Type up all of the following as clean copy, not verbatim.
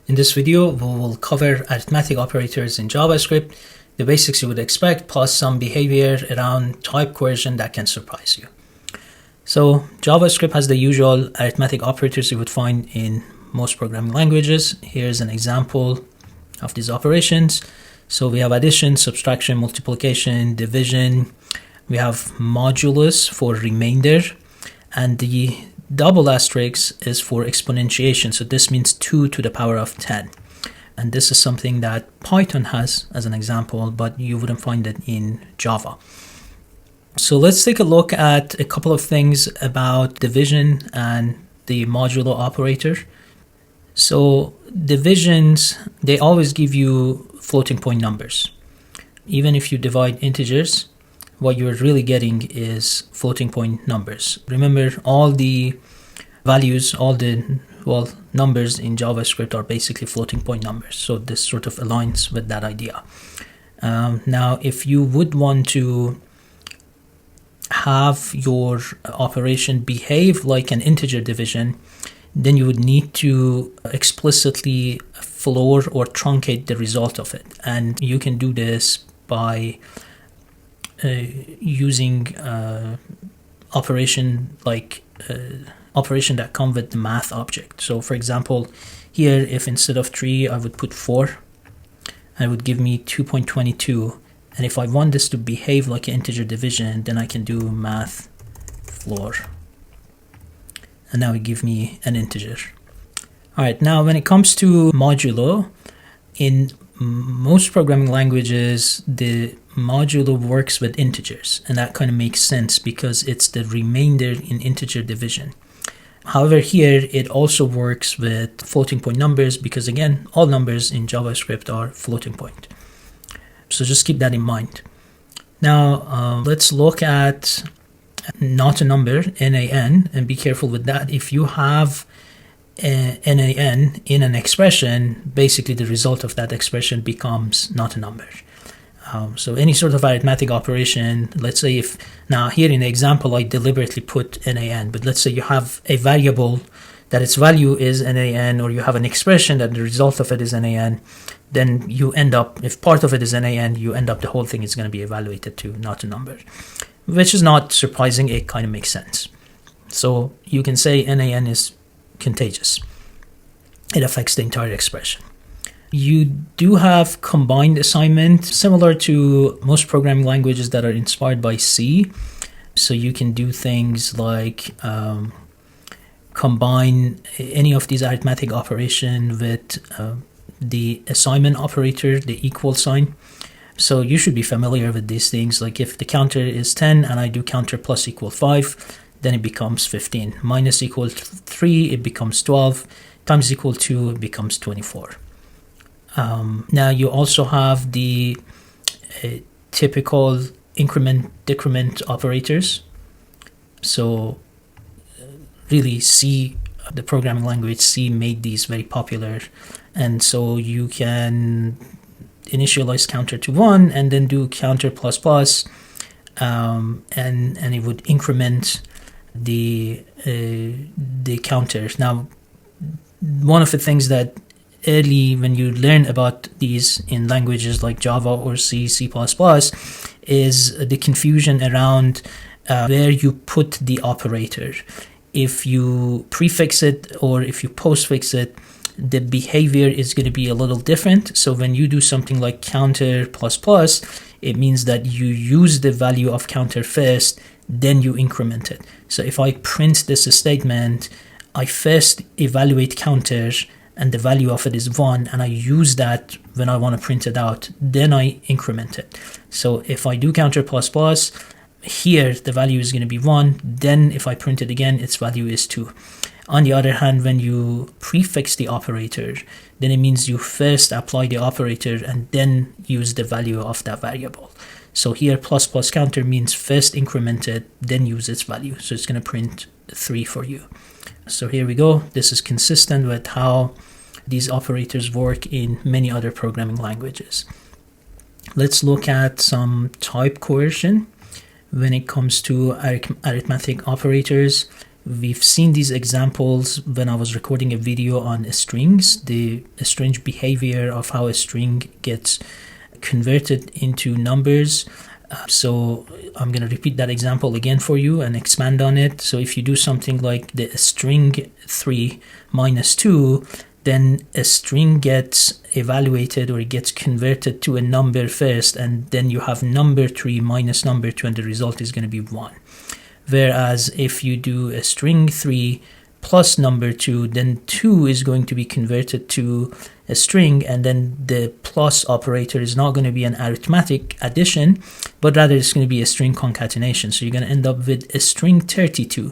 In this video, we will cover arithmetic operators in JavaScript, the basics you would expect, plus some behavior around type coercion that can surprise you. So JavaScript has the usual arithmetic operators you would find in most programming languages. Here's an example of these operations. So we have addition, subtraction, multiplication, division. We have modulus for remainder, and the double asterisk is for exponentiation. So this means 2 to the power of 10. And this is something that Python has as an example, but you wouldn't find it in Java. So let's take a look at a couple of things about division and the modulo operator. So divisions, they always give you floating point numbers. Even if you divide integers, what you're really getting is floating point numbers. Remember, all the values, numbers in JavaScript are basically floating point numbers. So this sort of aligns with that idea. Now, if you would want to have your operation behave like an integer division, then you would need to explicitly floor or truncate the result of it. And you can do this by using operation that come with the math object. So for example, here, if instead of 3 I would put 4, it would give me 2.22. And if I want this to behave like an integer division, then I can do math floor, and now it give me an integer. All right, now when it comes to modulo, in most programming languages, the modulo works with integers, and that kind of makes sense because it's the remainder in integer division. However, here it also works with floating point numbers because, again, all numbers in JavaScript are floating point. So just keep that in mind. Now, let's look at not a number, NaN, and be careful with that. If you have NaN in an expression, basically the result of that expression becomes not a number. So any sort of arithmetic operation, let's say if, now here in the example I deliberately put NaN, but let's say you have a variable that its value is NaN, or you have an expression that the result of it is NaN, then you end up, if part of it is NaN, you end up the whole thing is going to be evaluated to not a number, which is not surprising. It kind of makes sense. So you can say NaN is contagious. It affects the entire expression. You do have combined assignment, similar to most programming languages that are inspired by C. So you can do things like combine any of these arithmetic operation with the assignment operator, the equal sign. So you should be familiar with these things. Like if the counter is 10 and I do counter plus equal 5, then it becomes 15. Minus equal 3, it becomes 12. Times equal 2, it becomes 24. Now you also have the typical increment-decrement operators. So really C, the programming language C, made these very popular. And so you can initialize counter to 1 and then do counter plus plus, and it would increment the counters. Now, one of the things that early, when you learn about these in languages like Java or C, C++, is the confusion around where you put the operator. If you prefix it or if you postfix it, the behavior is going to be a little different. So when you do something like counter plus plus, it means that you use the value of counter first, then you increment it. So if I print this statement, I first evaluate counter and the value of it is 1, and I use that when I want to print it out, then I increment it. So if I do counter plus plus, here the value is going to be 1, then if I print it again, its value is 2. On the other hand, when you prefix the operator, then it means you first apply the operator and then use the value of that variable. So here plus plus counter means first increment it, then use its value. So it's going to print 3 for you. So here we go. This is consistent with how these operators work in many other programming languages. Let's look at some type coercion. When it comes to arithmetic operators, We've seen these examples when I was recording a video on strings, the strange behavior of how a string gets converted into numbers. So I'm going to repeat that example again for you and expand on it. So if you do something like the string 3 minus 2, then a string gets evaluated, or it gets converted to a number first, and then you have number 3 minus number 2, and the result is going to be 1. Whereas if you do a string 3 plus number 2, then 2 is going to be converted to a string, and then the plus operator is not going to be an arithmetic addition, but rather it's going to be a string concatenation. So you're going to end up with a string 32.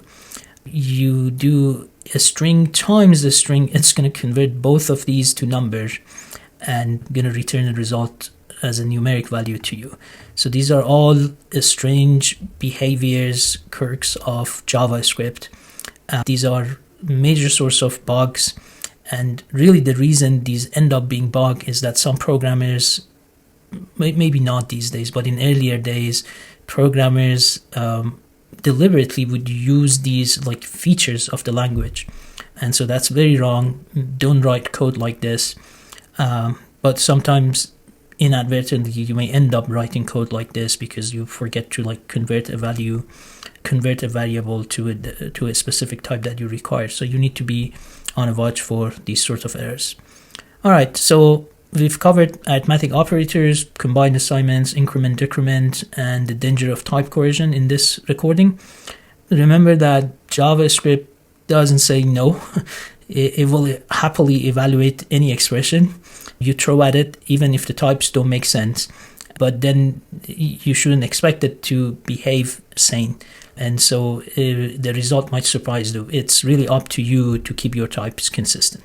You do a string times the string, it's going to convert both of these to numbers and going to return a result as a numeric value to you. So these are all strange behaviors, quirks of JavaScript. These are major source of bugs, and really the reason these end up being bugs is that some programmers, maybe not these days, but in earlier days, programmers deliberately would use these like features of the language, and so that's very wrong. Don't write code like this, but sometimes inadvertently you may end up writing code like this because you forget to like convert a variable to a specific type that you require. So you need to be on a watch for these sorts of errors. All right, so we've covered arithmetic operators, combined assignments, increment, decrement, and the danger of type coercion in this recording. Remember that JavaScript doesn't say no. It will happily evaluate any expression you throw at it, even if the types don't make sense. But then you shouldn't expect it to behave sane. And so the result might surprise you. It's really up to you to keep your types consistent.